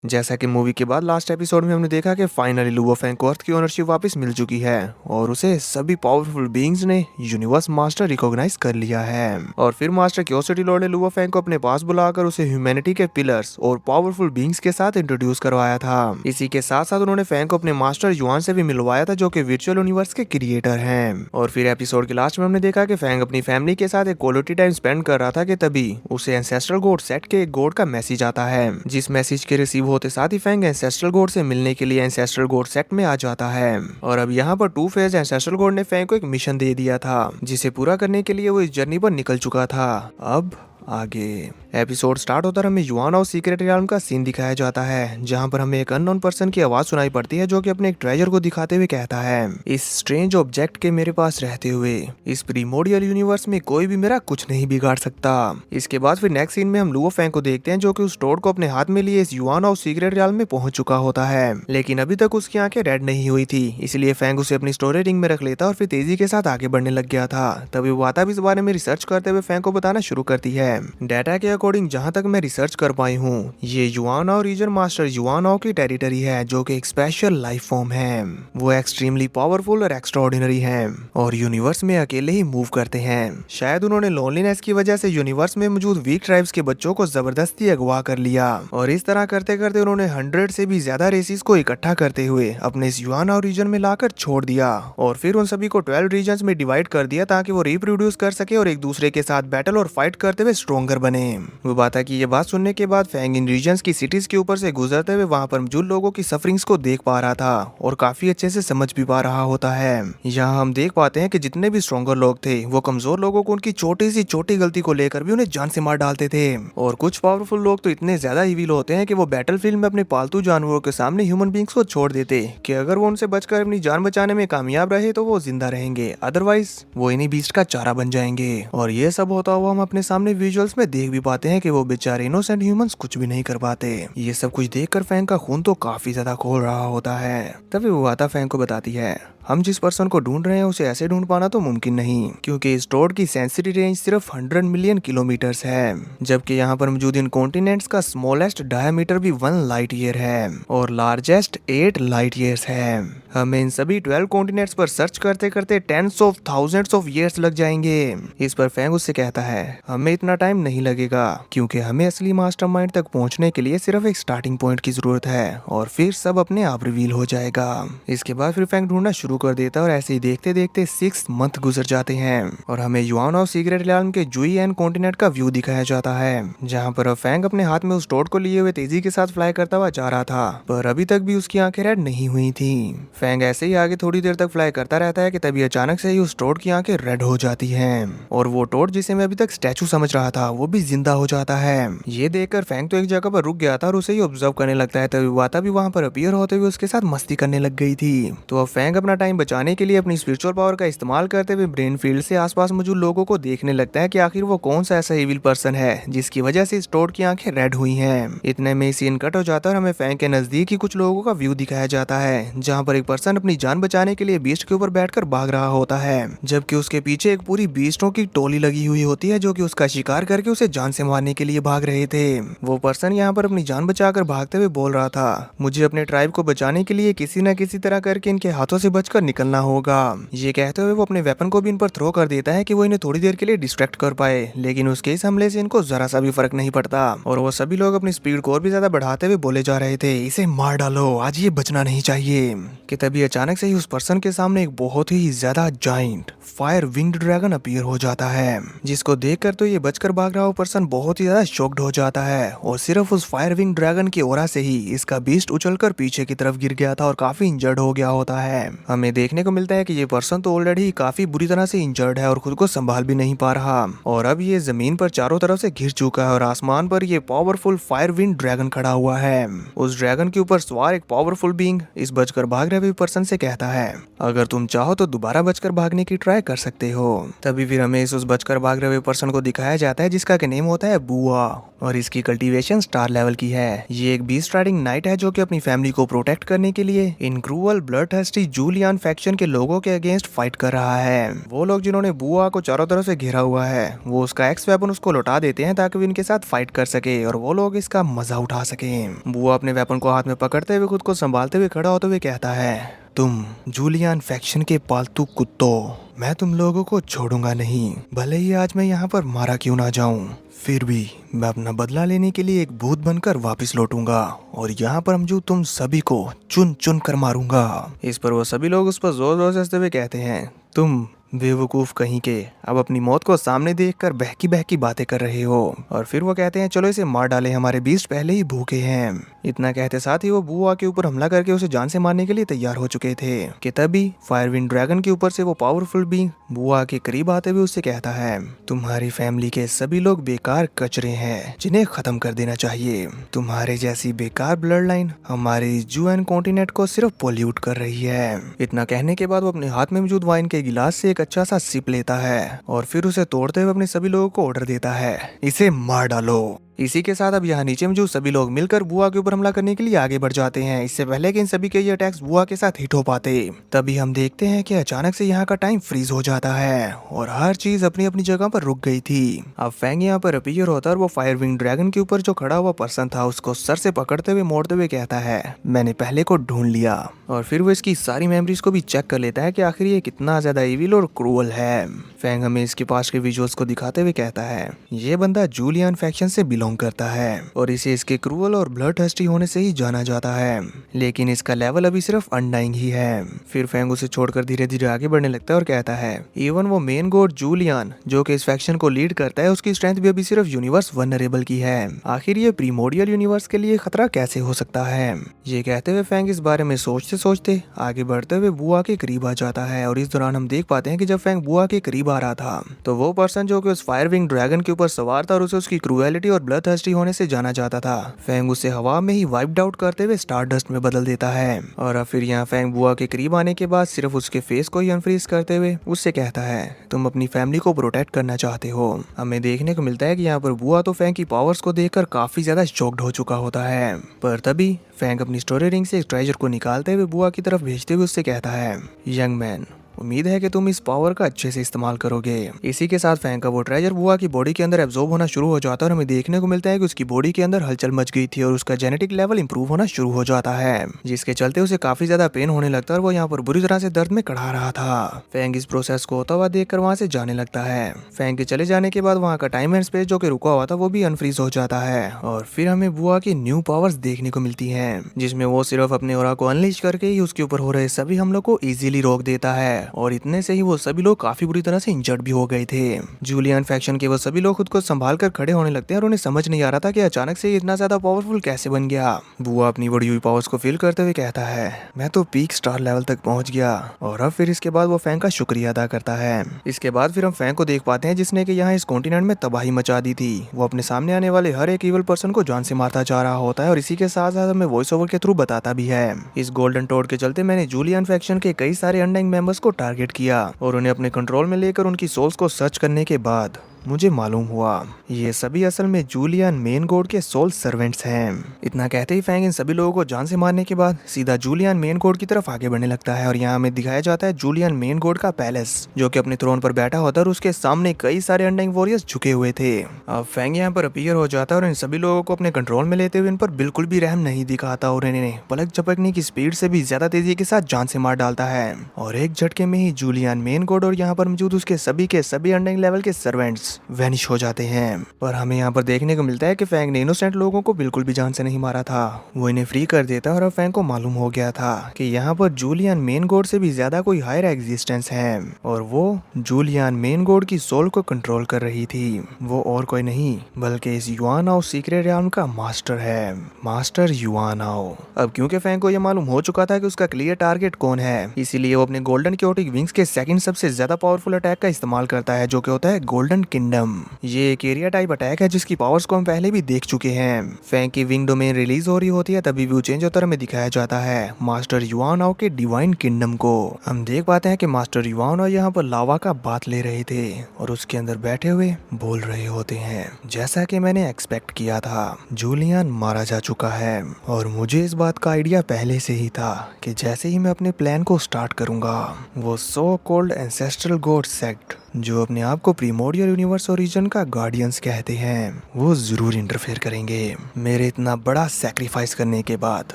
जैसा कि मूवी के बाद लास्ट एपिसोड में हमने देखा कि फाइनली लुओ फैंग को अर्थ की ओनरशिप वापस मिल चुकी है और उसे सभी पावरफुल बीइंग्स ने यूनिवर्स मास्टर रिकॉग्नाइज कर लिया है। और फिर मास्टर क्यूरियोसिटी लॉर्ड ने लुओ फैंग को अपने पास बुलाकर उसे ह्यूमैनिटी के पिलर्स और पावरफुल बीइंग्स के साथ इंट्रोड्यूस करवाया था। इसी के साथ साथ उन्होंने फैंग को अपने मास्टर युआन से भी मिलवाया था, जो कि वर्चुअल यूनिवर्स के क्रिएटर हैं। और फिर एपिसोड के लास्ट में हमने देखा कि फैंग अपनी फैमिली के साथ एक क्वालिटी टाइम स्पेंड कर रहा था कि तभी उसे एंसेस्ट्रल गॉड सेट के एक गॉड का मैसेज आता है, जिस मैसेज के रिसीव होते साथ ही फैंग एंसेस्ट्रल गॉड से मिलने के लिए एंसेस्ट्रल गॉड सेट में आ जाता है। और अब यहाँ पर टू फेज एंसेस्ट्रल गॉड ने फैंग को एक मिशन दे दिया था, जिसे पूरा करने के लिए वो इस जर्नी पर निकल चुका था। अब आगे एपिसोड स्टार्ट होता है, हमें युआन और सीक्रेट रियल्म का सीन दिखाया जाता है, जहां पर हमें एक अननोन पर्सन की आवाज सुनाई पड़ती है, जो कि अपने एक ट्रेजर को दिखाते हुए कहता है, इस स्ट्रेंज ऑब्जेक्ट के मेरे पास रहते हुए इस प्रीमोडियल यूनिवर्स में कोई भी मेरा कुछ नहीं बिगाड़ सकता। इसके बाद फिर नेक्स्ट सीन में हम लुओ फैंग को देखते हैं, जो कि उस टोड को अपने हाथ में लिए इस युआन और सीक्रेट रियल्म में पहुंच चुका होता है, लेकिन अभी तक उसकी आंखें रेड नहीं हुई थी। इसलिए फैंग उसे अपनी स्टोरेज रिंग में रख लेता और फिर तेजी के साथ आगे बढ़ने लग गया था। तभी वाता भी इस बारे में रिसर्च करते हुए फैंग को बताना शुरू करती है। डाटा के अकॉर्डिंग जहां तक मैं रिसर्च कर पाई हूँ, ये युआनआओ रीजन मास्टर युआनआओ की टेरिटरी है, जो कि एक स्पेशल लाइफ फॉर्म है। वो एक्सट्रीमली पावरफुल और एक्स्ट्राऑर्डिनरी हैं और यूनिवर्स में अकेले ही मूव करते हैं। शायद उन्होंने लोनलीनेस की वजह से यूनिवर्स में मौजूद वीक ट्राइब्स के बच्चों को जबरदस्ती अगवा कर लिया और इस तरह करते करते उन्होंने 100 से भी ज्यादा रेसिस को इकट्ठा करते हुए अपने इस युआनआओ रीजन में लाकर छोड़ दिया और फिर उन सभी को 12 रीजन्स में डिवाइड कर दिया, ताकि वो रिप्रोड्यूस कर सके और एक दूसरे के साथ बैटल और फाइट करते हुए स्ट्रॉन्गर बने। वो बात है कि ये बात सुनने के बाद फैंग इन रीजन्स की सिटीज के ऊपर से गुजरते हुए वहां पर मौजूद लोगों की सफरिंग्स को देख पा रहा था और काफी अच्छे से समझ भी पा रहा होता है। यहाँ हम देख पाते हैं कि जितने भी स्ट्रॉन्गर लोग थे, वो कमजोर लोगों को उनकी छोटी सी छोटी गलती को लेकर भी उन्हें जान से मार डालते थे और कुछ पावरफुल लोग तो इतने ज्यादा इविल होते हैं कि वो बैटल फील्ड में अपने पालतू जानवरों के सामने ह्यूमन बींग्स को छोड़ देते कि अगर वो उनसे बचकर अपनी जान बचाने में कामयाब रहे तो वो जिंदा रहेंगे, अदरवाइज वो इन्हीं बीस्ट का चारा बन जाएंगे। और ये सब होता हुआ हम अपने सामने विजुअल्स में देख भी पाते हैं कि वो बेचारे इनोसेंट ह्यूमंस कुछ भी नहीं कर पाते। ये सब कुछ देखकर फैंग का खून तो काफी ज्यादा खोल रहा होता है। तभी वो आता फैंग को बताती है, हम जिस पर्सन को ढूंढ रहे हैं उसे ऐसे ढूंढ पाना तो मुमकिन नहीं, क्योंकि इस टोड की सेंसिटी रेंज सिर्फ 100 मिलियन किलोमीटर्स है, जबकि यहाँ पर मौजूद इन कॉन्टिनेंट्स का स्मॉलेस्ट डायमीटर भी 1 लाइट ईयर है और लार्जेस्ट 8 लाइट ईयर्स है। हमें इन सभी 12 कॉन्टिनेंट्स पर सर्च करते करते tens of thousands of years लग जाएंगे। इस पर फैंग उससे कहता है, हमें इतना टाइम नहीं लगेगा, क्योंकि हमें असली मास्टरमाइंड तक पहुंचने के लिए सिर्फ एक स्टार्टिंग पॉइंट की जरूरत है और फिर सब अपने आप रिवील हो जाएगा। इसके बाद फिर फैंग ढूंढना शुरू कर देता और ऐसे ही देखते देखते 6 मंथ गुजर जाते हैं और हमें युआन और सीक्रेट रियल्म के जुई एन कॉन्टिनेंट का व्यू दिखाया जाता है, जहां पर अब फैंग अपने हाथ में उस टोड को लिए हुए तेजी के साथ फ्लाई करता हुआ जा रहा था, पर अभी तक भी उसकी आंखें रेड नहीं हुई थी। फैंग ऐसे ही आगे थोड़ी देर तक फ्लाई करता रहता है कि तभी अचानक से ही उस टोड की आंखें रेड हो जाती हैं और वो टोड जिसे मैं अभी तक स्टैचू समझ रहा था वो भी जिंदा हो जाता है। ये देखकर फैंग तो एक जगह पर रुक गया था और उसे ही ऑब्जर्व करने लगता है। तभी वाता भी वहां पर अपीयर होते हुए उसके साथ मस्ती करने लग गई थी। तो अब फैंग अपना टाइम बचाने के लिए अपनी स्पिरिचुअल पावर का इस्तेमाल करते हुए ब्रेन फील्ड से आसपास मौजूद लोगों को देखने लगता है कि आखिर वो कौन सा ऐसा इविल पर्सन है जिसकी वजह से इस टोड की आंखें रेड हुई हैं। इतने में सीन कट हो जाता है और हमें फैंग के नजदीक ही कुछ लोगों का व्यू दिखाया जाता है, जहां पर एक पर्सन अपनी जान बचाने के लिए बीस्ट के ऊपर बैठकर भाग रहा होता है, जबकि उसके पीछे एक पूरी बीस्टों की टोली लगी हुई होती है, जो कि उसका शिकार करके उसे जान से मारने के लिए भाग रहे थे। वो पर्सन यहाँ पर अपनी जान बचाकर भागते हुए बोल रहा था, मुझे अपने ट्राइब को बचाने के लिए किसी न किसी तरह करके इनके हाथों से बचकर निकलना होगा। ये कहते हुए वो अपने वेपन को भी इन पर थ्रो कर देता है कि वो इन्हें थोड़ी देर के लिए डिस्ट्रैक्ट कर पाए, लेकिन उसके इस हमले से इनको जरा सा भी फर्क नहीं पड़ता और वो सभी लोग अपनी स्पीड को और भी ज्यादा बढ़ाते हुए बोले जा रहे थे, इसे मार डालो, आज ये बचना नहीं चाहिए। कि तभी अचानक से ही उस पर्सन के सामने एक बहुत ही ज्यादा giant fire winged dragon appear हो जाता है, जिसको देखकर तो ये बचकर भाग रहा पर्सन बहुत ही ज्यादा शॉक्ड हो जाता है और सिर्फ उस फायर विंग ड्रैगन की ओरा से ही इसका बीस्ट उछलकर पीछे की तरफ गिर गया था और काफी इंजर्ड हो गया होता है। हमें देखने को मिलता है कि ये पर्सन तो ऑलरेडी काफी बुरी तरह से इंजर्ड है और खुद को संभाल भी नहीं पा रहा और अब ये जमीन पर चारों तरफ से घिर चुका है और आसमान पर ये पावरफुल फायर विंड ड्रैगन खड़ा हुआ है। उस ड्रैगन के ऊपर सवार एक पावरफुल बीइंग इस बचकर भाग रहे हुए पर्सन से कहता है, अगर तुम चाहो तो दोबारा बचकर भागने की ट्राई कर सकते हो। तभी फिर हमें उस बचकर भाग रहे हुए पर्सन को दिखाया जाता आता है जिसका कि नेम होता है बुआ, और इसकी कल्टीवेशन स्टार लेवल की है। ये एक बीस्ट राइडिंग नाइट है जो कि अपनी फैमिली को प्रोटेक्ट करने के लिए इन क्रूअल ब्लडथर्स्टी जूलियन फैक्शन के लोगों के अगेंस्ट फाइट कर रहा है। वो लोग जिन्होंने बुआ को चारों तरफ से घेरा हुआ है वो उसका एक्स वेपन उसको लौटा देते हैं ताकि वो इनके साथ फाइट कर सके और वो लोग इसका मजा उठा सके। बुआ अपने वेपन को हाथ में पकड़ते हुए खुद को संभालते हुए खड़ा होते हुए कहता है, तुम जूलियन फैक्शन के पालतू कुत्तों, मैं तुम लोगों को छोड़ूंगा नहीं, भले ही आज मैं यहाँ पर मारा क्यों ना जाऊं, फिर भी मैं अपना बदला लेने के लिए एक भूत बनकर वापस लौटूंगा और यहाँ पर मौजूद तुम सभी को चुन चुन कर मारूंगा। इस पर वो सभी लोग उस पर जोर जोर से हंसते हुए कहते हैं, तुम बेवकूफ कहीं के, अब अपनी मौत को सामने देखकर बहकी बहकी बातें कर रहे हो। और फिर वो कहते हैं, चलो इसे मार डालें, हमारे बीस्ट पहले ही भूखे हैं। इतना कहते साथ ही वो बुआ के ऊपर हमला करके उसे जान से मारने के लिए तैयार हो चुके थे कि तभी फायरविंड ड्रैगन के ऊपर से वो पावरफुल बींग बुआ के करीब आते हुए उससे कहता है, तुम्हारी फैमिली के सभी लोग बेकार कचरे हैं जिन्हें खत्म कर देना चाहिए। तुम्हारे जैसी बेकार ब्लड लाइन हमारे जूएन कॉन्टिनेंट को सिर्फ पोल्यूट कर रही है। इतना कहने के बाद वो अपने हाथ में मौजूद वाइन के गिलास से एक अच्छा सा सिप लेता है और फिर उसे तोड़ते हुए अपने सभी लोगों को ऑर्डर देता है, इसे मार डालो। इसी के साथ अब यहाँ नीचे मौजूद सभी लोग मिलकर बुआ के ऊपर हमला करने के लिए आगे बढ़ जाते हैं। इससे पहले कि इन सभी के ये अटैक्स बुआ के साथ हिट हो पाते, तभी हम देखते हैं कि अचानक से यहाँ का टाइम फ्रीज हो जाता है और हर चीज अपनी अपनी जगह पर रुक गई थी। अब फैंग यहाँ पर अपीयर होता है और वो फायर विंग ड्रैगन के ऊपर जो खड़ा हुआ पर्सन था उसको सर से पकड़ते हुए मोड़ते हुए कहता है, मैंने पहले को ढूंढ लिया। और फिर वो इसकी सारी मेमोरीज को भी चेक कर लेता है कि आखिर ये कितना ज्यादा इविल और क्रूअल है। फैंग हमें इसके पास के विजुअल्स को दिखाते हुए कहता है, ये बंदा जूलियन फैक्शन से बिलोंग करता है और इसे इसके क्रूअल और ब्लडथर्स्टी होने से ही जाना जाता है, लेकिन इसका लेवल अभी सिर्फ अनडाइंग ही है। फिर फैंग उसे छोड़कर धीरे धीरे आगे बढ़ने लगता है और कहता है, इवन वो मेन गॉड जूलियन जो कि इस फैक्शन को लीड करता है उसकी स्ट्रेंथ भी अभी सिर्फ यूनिवर्स वल्नरेबल की है। आखिर ये प्रीमोडियल यूनिवर्स के लिए खतरा कैसे हो सकता है। ये कहते हुए फैंग इस बारे में सोचते सोचते आगे बढ़ते हुए बुआ के करीब आ जाता है और इस दौरान हम देख पाते हैं कि जब फैंग बुआ के करीब आ रहा था तो वो पर्सन जो कि उस फायर विंग ड्रैगन के ऊपर सवार था और उसे उसकी क्रूएलिटी और ब्लडथर्स्टी होने से जाना जाता था, फैंग उसे हवा में ही वाइप्ड आउट करते हुए स्टारडस्ट में बदल देता है। और अब फिर यहाँ फैंग बुआ के करीब आने के बाद सिर्फ उसके फेस को ही अनफ्रीज करते हुए उससे कहता है, तुम अपनी फैमिली को प्रोटेक्ट करना चाहते हो। हमें देखने को मिलता है कि यहाँ पर बुआ तो फैंग की पावर्स को देखकर काफी ज्यादा शॉक्ड हो चुका होता है, पर तभी फैंग अपनी स्टोरी रिंग से एक ट्रेजर को निकालते हुए बुआ की तरफ भेजते हुए उससे कहता है, यंग मैन, उम्मीद है कि तुम इस पावर का अच्छे से इस्तेमाल करोगे। इसी के साथ फैंग का वो ट्रेजर बुआ की बॉडी के अंदर एब्जॉर्ब होना शुरू हो जाता है और हमें देखने को मिलता है कि उसकी बॉडी के अंदर हलचल मच गई थी और उसका जेनेटिक लेवल इंप्रूव होना शुरू हो जाता है, जिसके चलते उसे काफी ज्यादा पेन होने लगता है और वो यहाँ पर बुरी तरह से दर्द में कड़ा रहा था। फैंग इस प्रोसेस को होता हुआ देखकर वहाँ से जाने लगता है। फैंग के चले जाने के बाद वहाँ का टाइम एंड स्पेस जो कि रुका हुआ था वो भी अनफ्रीज हो जाता है और फिर हमें बुआ की न्यू पावर्स देखने को मिलती है, जिसमें वो सिर्फ अपने ऑरा को अनलीश करके ही उसके ऊपर हो रहे सभी हमलों को इजीली रोक देता है और इतने से ही वो सभी लोग काफी बुरी तरह से इंजर्ड भी हो गए थे। जूलियन फैक्शन के वो सभी लोग खुद को संभाल कर खड़े होने लगते हैं और उन्हें समझ नहीं आ रहा था कि अचानक से इतना ज्यादा पावरफुल कैसे बन गया। बुआ अपनी बढ़ी हुई पावर्स को फील करते हुए कहता है, मैं तो पीक स्टार लेवल तक पहुंच गया। और अब फिर इसके बाद वो फैंग का शुक्रिया अदा करता है। इसके बाद फिर हम फैंग को देख पाते हैं जिसने कि यहाँ इस कॉन्टिनेंट में तबाही मचा दी थी। वो अपने सामने आने वाले हर एक इवल पर्सन को जान से मारता जा रहा होता है और इसी के साथ साथ हमें वॉइस ओवर के थ्रू बताता भी है, इस गोल्डन टोड के चलते मैंने जूलियन फैक्शन के कई सारे अनडाइंग मेंबर्स को टारगेट किया और उन्हें अपने कंट्रोल में लेकर उनकी सोल्स को सर्च करने के बाद मुझे मालूम हुआ ये सभी असल में जूलियन मेन गॉड के सोल सर्वेंट्स हैं। इतना कहते ही फैंग इन सभी लोगों को जान से मारने के बाद सीधा जूलियन मेन गॉड की तरफ आगे बढ़ने लगता है और यहाँ हमें दिखाया जाता है जूलियन मेन गॉड का पैलेस जो कि अपने थ्रोन पर बैठा होता है और उसके सामने कई सारे अनडाइंग वॉरियर्स झुके हुए थे। अब फैंग यहाँ पर अपीयर हो जाता है और इन सभी लोगों को अपने कंट्रोल में लेते हुए इन पर बिल्कुल भी रहम नहीं दिखाता और इन्हें पलक झपकने की स्पीड से भी ज्यादा तेजी के साथ जान से मार डालता है और एक झटके में ही जूलियन मेन गॉड और यहाँ पर मौजूद उसके सभी अनडाइंग लेवल के सर्वेंट्स वैनिश हो जाते हैं। पर हमें यहाँ पर देखने को मिलता है कि फैंग ने इनोसेंट लोगों को बिल्कुल भी जान से नहीं मारा था, वो इन्हें फ्री कर देता है और अब फैंग को मालूम हो गया था कि यहाँ पर जूलियन मेन गॉड से भी ज्यादा कोई हायर एग्जिस्टेंस है और वो जूलियन मेन गॉड की सोल को कंट्रोल कर रही थी। वो और कोई नहीं बल्कि इस युआनाओ सीक्रेट रियल्म का मास्टर है, मास्टर युआनाओ। अब क्योंकि फैंग को यह मालूम हो चुका था कि उसका क्लियर टारगेट कौन है, इसीलिए वो अपने गोल्डन क्योटिक विंग्स के सेकंड सबसे ज्यादा पावरफुल अटैक का इस्तेमाल करता है जो कि होता है गोल्डन किंगडम। ये एक एरिया टाइप अटैक है जिसकी पावर्स को हम पहले भी देख चुके हैं। फैंग की विंग डोमेन रिलीज हो रही होती है तभी व्यू चेंज होता है, हमें दिखाया जाता है मास्टर युआन के डिवाइन किंगडम को। हम देख पाते हैं कि मास्टर युआन यहाँ पर लावा का बात ले रहे थे और उसके अंदर बैठे हुए बोल रहे होते हैं, जैसा कि मैंने एक्सपेक्ट किया था जूलियन मारा जा चुका है और मुझे इस बात का आइडिया पहले से ही था कि जैसे ही मैं अपने प्लान को स्टार्ट करूंगा वो so called ancestral God sect जो अपने आप को प्रीमोडियल यूनिवर्स ओरिजिन का गार्डियंस कहते हैं वो जरूर इंटरफेयर करेंगे। मेरे इतना बड़ा सैक्रिफाइस करने के बाद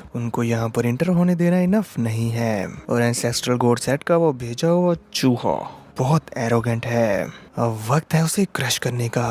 उनको यहाँ पर इंटर होने देना इनफ नहीं है और एंसेस्ट्रल गॉड सेट का वो भेजा हुआ चूहा बहुत एरोगेंट है। अब वक्त है उसे क्रश करने का।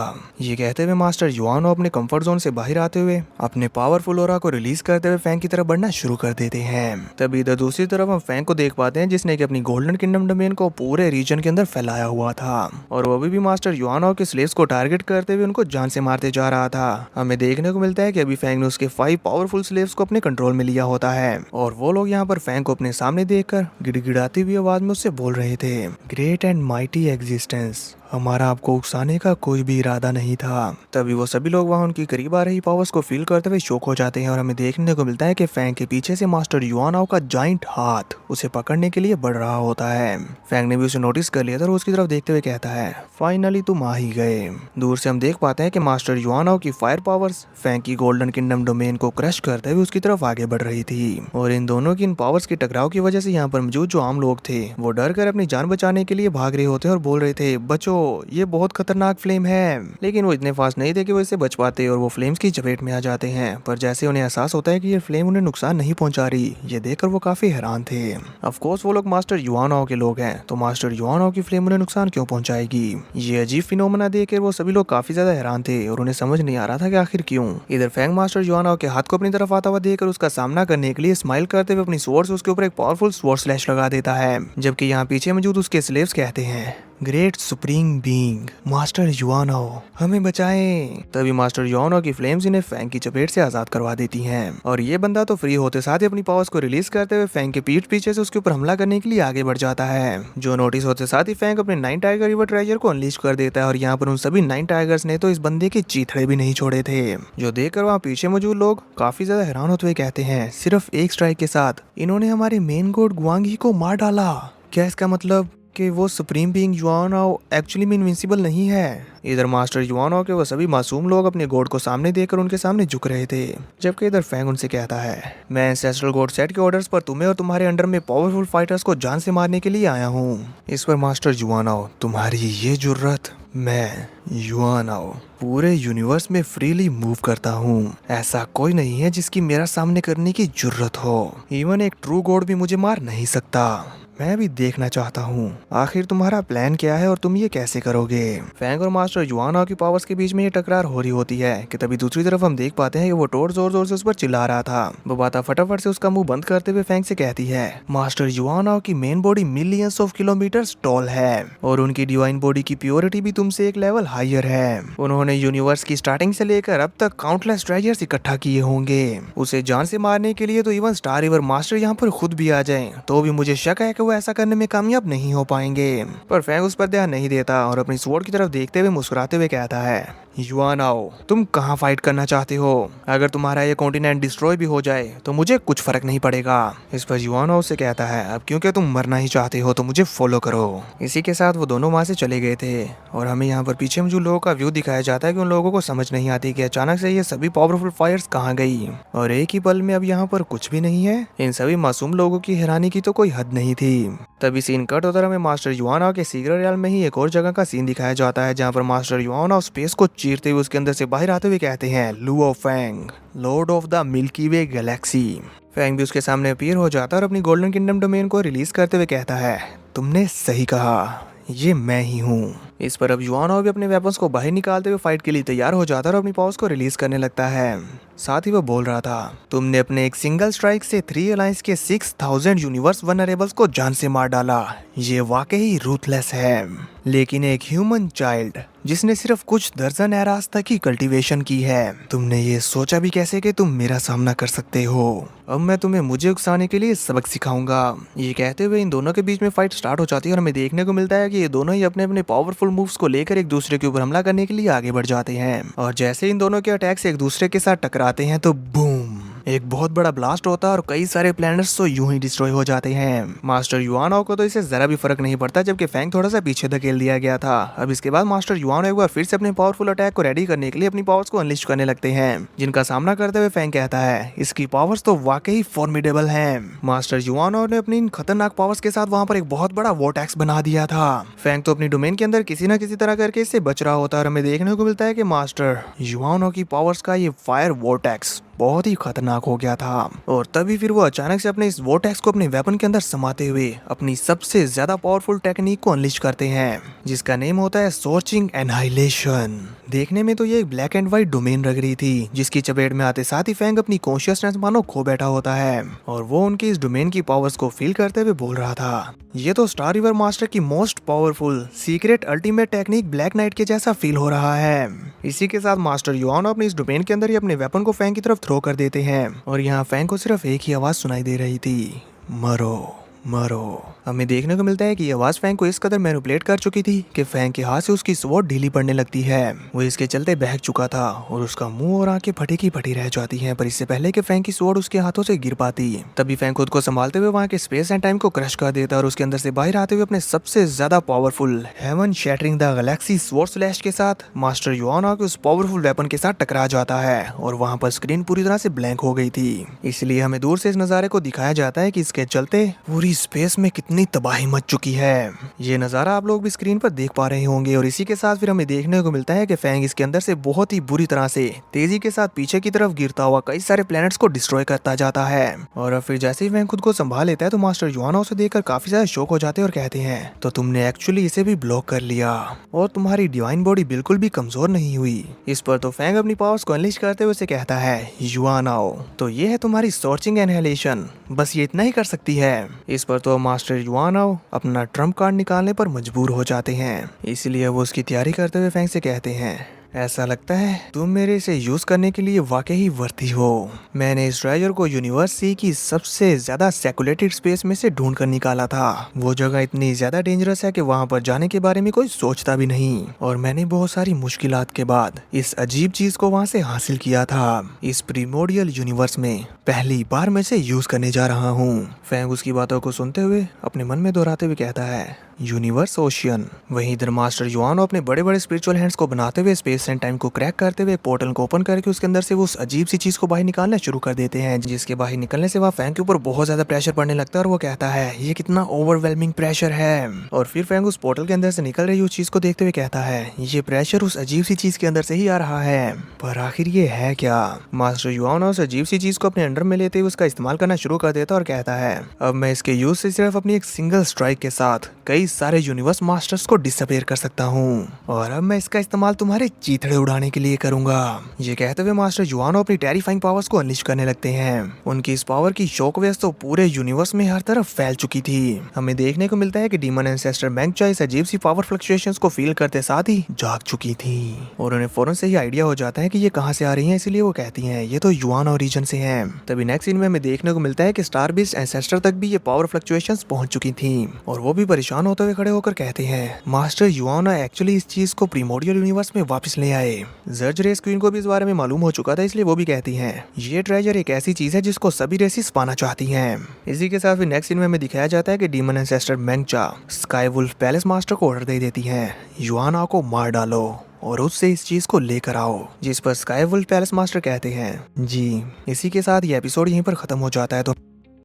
ये कहते हुए मास्टर युआनो अपने कंफर्ट जोन से बाहर आते हुए अपने पावरफुल ऑरा को रिलीज करते हुए फैंग की तरफ बढ़ना शुरू कर देते हैं। तभी इधर दूसरी तरफ हम फैंग को देख पाते हैं जिसने कि अपनी गोल्डन किंगडम डोमेन को पूरे रीजन के अंदर फैलाया हुआ था और वो अभी भी मास्टर युआनो के स्लेव्स को टारगेट करते हुए उनको जान से मारते जा रहा था। हमें देखने को मिलता है कि अभी फैंग ने उसके 5 पावरफुल स्लेव्स को अपने कंट्रोल में लिया होता है और वो लोग यहाँ पर फैंग को अपने सामने देखकर गिड़गिड़ाती हुई आवाज में उससे बोल रहे थे, ग्रेट एंड माइटी एग्जिस्टेंस, हमारा आपको उकसाने का कोई भी इरादा नहीं था। तभी वो सभी लोग वहाँ उनकी करीब आ रही पावर्स को फील करते हुए शॉक हो जाते हैं और हमें देखने को मिलता है कि फैंग के पीछे से मास्टर युआनो का जाइंट हाथ उसे पकड़ने के लिए बढ़ रहा होता है। फैंग ने भी उसे नोटिस कर लिया था और उसकी तरफ देखते हुए कहता है, फाइनली तुम आ ही गए। दूर से हम देख पाते हैं कि मास्टर युआनो की फायर पावर्स फैंग की गोल्डन किंगडम डोमेन को क्रश करते हुए उसकी तरफ आगे बढ़ रही थी और इन दोनों की इन पावर्स के टकराव की वजह से यहाँ पर मौजूद जो आम लोग थे वो डर कर अपनी जान बचाने के लिए भाग रहे होते और बोल रहे थे, बचो, ये बहुत खतरनाक फ्लेम है। लेकिन वो इतने फास्ट नहीं थे कि वो इससे बच पाते और वो फ्लेम्स की चपेट में आ जाते हैं। पर जैसे उन्हें एहसास होता है कि ये फ्लेम उन्हें नुकसान नहीं पहुंचा रही, ये देखकर वो काफी हैरान थे। ऑफ कोर्स वो लोग मास्टर युआनो के लोग हैं, तो मास्टर युआनो की फ्लेम उन्हें नुकसान क्यों पहुंचाएगी। ये अजीब फिनोमेना देखकर वो सभी लोग काफी ज्यादा हैरान थे और उन्हें समझ नहीं आ रहा था कि आखिर क्यों। इधर फैंग मास्टर युआनो के हाथ को अपनी तरफ आता हुआ देखकर उसका सामना करने के लिए स्माइल करते हुए अपनी स्वॉर्ड से उसके ऊपर एक पावरफुल स्वॉर्ड स्लैश लगा देता है, जबकि यहाँ पीछे मौजूद उसके स्लेव्स कहते हैं, ग्रेट सुप्रीम बीइंग मास्टर युआनो, हमें बचाएं। तभी मास्टर युआनो की फ्लेम्स इन्हें फैंग की चपेट से आजाद करवा देती हैं और ये बंदा तो फ्री होते साथ ही अपनी पावर्स को रिलीज करते हुए फैंग के पीठ पीछे से उसके ऊपर हमला करने के लिए आगे बढ़ जाता है। जो नोटिस होते साथ ही फैंग अपने 9 टाइगर रिवर ट्रेजर को अनलीश कर देता है और यहाँ पर उन सभी 9 टाइगर्स ने तो इस बंदे के चीथड़े भी नहीं छोड़े थे, जो देखकर वहाँ पीछे मौजूद लोग काफी ज्यादा हैरान होते हुए कहते हैं, सिर्फ एक स्ट्राइक के साथ इन्होंने हमारे मेन गॉड गुआंगी को मार डाला। क्या इसका मतलब कि वो सुप्रीम बीइंग युआनो एक्चुअली में इनविंसिबल नहीं है। इधर मास्टर युआनो के वो सभी मासूम लोग अपने गॉड को सामने देखकर उनके सामने झुक रहे थे, जबकि इधर फैंग उनसे कहता है, मैं एंसेस्ट्रल गॉड सेट के ऑर्डर्स पर तुम्हें और तुम्हारे अंडर में पावरफुल फाइटर्स को जान से मारने के लिए आया हूँ। इस पर मास्टर युआनो, तुम्हारी ये जुर्रत, मैं युआनो पूरे यूनिवर्स में फ्रीली मूव करता हूँ, ऐसा कोई नहीं है जिसकी मेरा सामने करने की जुर्रत हो। इवन एक ट्रू गॉड भी मुझे मार नहीं सकता। मैं भी देखना चाहता हूँ आखिर तुम्हारा प्लान क्या है और तुम ये कैसे करोगे। फैंग और मास्टर युआनो की पावर्स के बीच में ये टकरार हो रही होती है कि तभी दूसरी तरफ हम देख पाते हैं कि वो टोर जोर जोर से उस पर चिल्ला रहा था। वो बाता फटाफट से उसका मुंह बंद करते हुए फैंग से कहती है, मास्टर युआनो की main body millions of kilometres tall है और उनकी डिवाइन बॉडी की प्योरिटी भी तुमसे एक लेवल हायर है। उन्होंने यूनिवर्स की स्टार्टिंग से लेकर अब तक काउंटलेस ट्रेजर्स इकट्ठा किए होंगे। उसे जान से मारने के लिए तो इवन स्टार रिवर मास्टर यहाँ पर खुद भी आ जाए तो भी मुझे शक है कि वो ऐसा करने में कामयाब नहीं हो पाएंगे। पर फैंग उस पर ध्यान नहीं देता और अपनी स्वॉर्ड की तरफ देखते हुए मुस्कुराते हुए कहता है, युआनो, तुम कहाँ फाइट करना चाहते हो? अगर तुम्हारा ये कॉन्टिनेंट डिस्ट्रॉय भी हो जाए तो मुझे कुछ फर्क नहीं पड़ेगा। इस पर युआनो उससे कहता है, अब क्योंकि तुम मरना ही चाहते हो तो मुझे फॉलो करो। इसी के साथ वो दोनों वहां से चले गए थे और हमें यहाँ पर पीछे में जो लोगों का व्यू दिखाया जाता है कि उन लोगों को समझ नहीं आती कि अचानक से ये सभी पावरफुल फायर्स कहाँ गई और एक ही पल में अब यहाँ पर कुछ भी नहीं है। इन सभी मासूम लोगों की हैरानी की तो कोई हद नहीं थी। तभी सीन कट होता हमें मास्टर युआनो के सीक्रेट रियल में ही एक और जगह का सीन दिखाया जाता है जहाँ पर मास्टर युआनो स्पेस को चीरते हुए उसके अंदर से बाहर आते हुए कहते हैं, Luo Fang, lord of the Milky Way galaxy. Fang भी उसके सामने अपीयर हो जाता है और अपनी गोल्डन किंगडम डोमेन को रिलीज करते हुए कहता है, तुमने सही कहा, ये मैं ही हूँ। इस पर अब युआनो भी अपने वेपन्स को बाहर निकालते हुए फाइट के लिए तैयार हो जाता है और अपनी पावर्स को रिलीज करने लगता है। साथ ही वो बोल रहा था, तुमने अपने एक सिंगल स्ट्राइक से 3 अलायंस के 6000 यूनिवर्स वनरेबल्स को जान से मार डाला। ये वाकई रूथलेस है। लेकिन एक ह्यूमन चाइल्ड जिसने सिर्फ कुछ दर्जन एरास तक की कल्टीवेशन की है, तुमने ये सोचा भी कैसे कि तुम मेरा सामना कर सकते हो? अब मैं तुम्हें मुझे उकसाने के लिए सबक सिखाऊंगा। ये कहते हुए इन दोनों के बीच में फाइट स्टार्ट हो जाती है और हमें देखने को मिलता है कि ये दोनों ही अपने अपने पावरफुल पावरफुल मूव्स को लेकर एक दूसरे के ऊपर हमला करने के लिए आगे बढ़ जाते हैं। और जैसे इन दोनों के अटैक्स एक दूसरे के साथ टकराते हैं तो बूम, एक बहुत बड़ा ब्लास्ट होता है और कई सारे प्लैनेट्स तो यूं ही डिस्ट्रॉय हो जाते हैं। मास्टर युआनो को तो इससे जरा भी फर्क नहीं पड़ता, जबकि फैंग थोड़ा सा पीछे धकेल दिया गया था। अब इसके बाद मास्टर युआनो एक बार फिर से अपने पावरफुल अटैक को रेडी करने के लिए अपनी पावर्स को अनलिस्ट करने लगते हैं, जिनका सामना करते हुए फैंग कहता है इसकी पावर्स तो वाकई फॉर्मिडेबल हैं। मास्टर युआनो ने अपनी इन खतरनाक पावर्स के साथ वहां पर एक बहुत बड़ा वॉर्टेक्स बना दिया था। फैंग तो अपनी डोमेन के अंदर किसी न किसी तरह करके इससे बच रहा होता है और हमें देखने को मिलता है कि मास्टर युआनो की पावर्स का ये फायर वॉर्टेक्स बहुत ही खतरनाक हो गया था। और तभी फिर वो अचानक से अपने इस वॉर्टेक्स को अपने वेपन के अंदर समाते हुए अपनी सबसे ज्यादा पावरफुल टेक्निक को अनलिश करते हैं, जिसका नेम होता है सोर्चिंग एनहाइलेशन। देखने में तो ये एक ब्लैक एंड व्हाइट डोमेन लग रही थी, जिसकी चपेट में आते साथ ही फैंग अपनी कॉन्शियसनेस मानो खो बैठा होता है और वो उनकी इस डोमेन की पावर्स को फील करते हुए बोल रहा था, ये तो स्टार रिवर मास्टर की most powerful secret ultimate technique black night के जैसा फील हो रहा है। इसी के साथ मास्टर युआनो अपने इस डोमेन के अंदर ही अपने वेपन को फैंग की तरफ थ्रो कर देते हैं और यहाँ फैंग को सिर्फ एक ही आवाज सुनाई दे रही थी, मरो मरो। हमें देखने को मिलता है कि आवाज फैंग को इस कदर मैनिपुलेट कर चुकी थी कि फैंग के हाथ से उसकी स्वॉर्ड ढीली पड़ने लगती है। वो इसके चलते बहक चुका था और उसका मुंह और आंखें फटी की फटी रह जाती हैं, पर इससे पहले कि फैंग की स्वॉर्ड उसके हाथों से गिर पाती, तभी फैंग खुद को संभालते हुए वहां के स्पेस एंड टाइम को क्रश कर देता और उसके अंदर से बाहर आते हुए अपने सबसे ज्यादा powerful heaven shattering the galaxy sword slash के साथ मास्टर युआनो के उस पावरफुल वेपन के साथ टकरा जाता है और वहां पर स्क्रीन पूरी तरह से ब्लैंक हो गई थी। इसलिए हमें दूर से इस नजारे को दिखाया जाता है कि इसके चलते पूरी स्पेस में कितनी तबाही मच चुकी है। ये नजारा आप लोग भी स्क्रीन पर देख पा रहे होंगे। और इसी के साथ फिर हमें देखने को मिलता है कि फैंग इसके अंदर से बहुत ही बुरी तरह से तेजी के साथ पीछे की तरफ गिरता हुआ कई सारे प्लैनेट्स को डिस्ट्रॉय करता जाता है। और फिर जैसे ही फैंग खुद को संभाल लेता है तो मास्टर युआनो उसे देखकर काफी ज्यादा शॉक हो जाते हैं और कहते हैं तो तुमने एक्चुअली इसे भी ब्लॉक कर लिया और तुम्हारी डिवाइन बॉडी बिल्कुल भी कमजोर नहीं हुई। इस पर तो फैंग अपनी पावर्स को अनलीश करते हुए उसे कहता है युआनो, तो ये है तुम्हारी सोर्चिंग एनहाइलेशन, बस ये इतना ही कर सकती है। इस पर तो मास्टर युआनो अपना ट्रम्प कार्ड निकालने पर मजबूर हो जाते हैं, इसलिए वो उसकी तैयारी करते हुए फैंग से कहते हैं ऐसा लगता है तुम मेरे इसे यूज करने के लिए वाकई वर्दी हो। मैंने इस ट्रेजर को यूनिवर्स सी की सबसे ज्यादा सेकुलेटेड स्पेस में से ढूंढ कर निकाला था। वो जगह इतनी ज्यादा डेंजरस है कि वहां पर जाने के बारे में कोई सोचता भी नहीं और मैंने बहुत सारी मुश्किलात के बाद इस अजीब चीज को वहां से हासिल किया था। इस प्रीमोडियल यूनिवर्स में पहली बार मैं इसे यूज करने जा रहा हूँ। फैंग उसकी बातों को सुनते हुए अपने मन में दोहराते हुए कहता है यूनिवर्स ओशियन। वहीं इधर मास्टर युआनो अपने बड़े बड़े स्पिरिचुअल हैंड्स को बनाते हुए स्पेस एंड टाइम को क्रैक करते हुए पोर्टल को ओपन करके उसके अंदर से वो उस अजीब सी चीज को बाहर निकालना शुरू कर देते हैं, जिसके बाहर निकलने से वह फैंग के ऊपर बहुत ज्यादा प्रेशर पड़ने लगता है और वो कहता है ये कितना ओवरवेलमिंग प्रेशर है। और फिर फैंग उस पोर्टल के अंदर से निकल रही उस चीज को देखते हुए कहता है ये प्रेशर उस अजीब सी चीज के अंदर से ही आ रहा है, पर आखिर ये है क्या। मास्टर युआनो उस अजीब सी चीज को अपने अंडर में लेते हुए उसका इस्तेमाल करना शुरू कर देता और कहता है अब मैं इसके यूज से सिर्फ अपनी एक सिंगल स्ट्राइक के साथ कई सारे यूनिवर्स मास्टर्स को डिसअपीयर कर सकता हूँ और अब मैं इसका इस्तेमाल तुम्हारे चीथड़े उड़ाने के लिए करूंगा। ये कहते हुए मास्टर युआनो अपनी टेरिफाइंग पावर्स को अनलिश करने लगते हैं। उनकी इस पावर की शॉक वेव्स तो पूरे यूनिवर्स में हर तरफ फैल चुकी थी। हमें देखने को मिलता है कि डीमन एंसेस्टर मैंगचा इस अजीब सी पावर फ्लक्चुएशंस को फील करते साथ ही जाग चुकी थी और उन्हें फौरन से ही आइडिया हो जाता है कि ये कहाँ से आ रही हैं, इसलिए वो कहती हैं ये तो युआनो रीजन से हैं। तभी नेक्स्ट सीन में हमें देखने को मिलता है कि स्टार बीस्ट एंसेस्टर तक भी ये पावर फ्लक्चुएशंस पहुंच चुकी थी और वो भी परेशान होते हुए खड़े होकर कहते हैं मास्टर युआनो एक्चुअली इस चीज को प्रीमोडियल यूनिवर्स में वापस ले आए। जर्ज रेस क्वीन को भी इस बारे में मालूम हो चुका था, इसलिए वो भी कहती हैं ये ट्रेजर एक ऐसी चीज है जिसको सभी रेसिस पाना चाहती हैं। इसी के साथ फिर नेक्स्ट सीन में हमें दिखाया जाता है कि डीमन एंसेस्टर मैंगचा स्काई वुल्फ पैलेस मास्टर को ऑर्डर दे देती हैं युआनो को मार डालो और उससे इस चीज को लेकर आओ, जिस पर स्काई वुल्फ पैलेस मास्टर कहते हैं जी। इसी के साथ ये एपिसोड यहीं पर खत्म हो जाता है। तो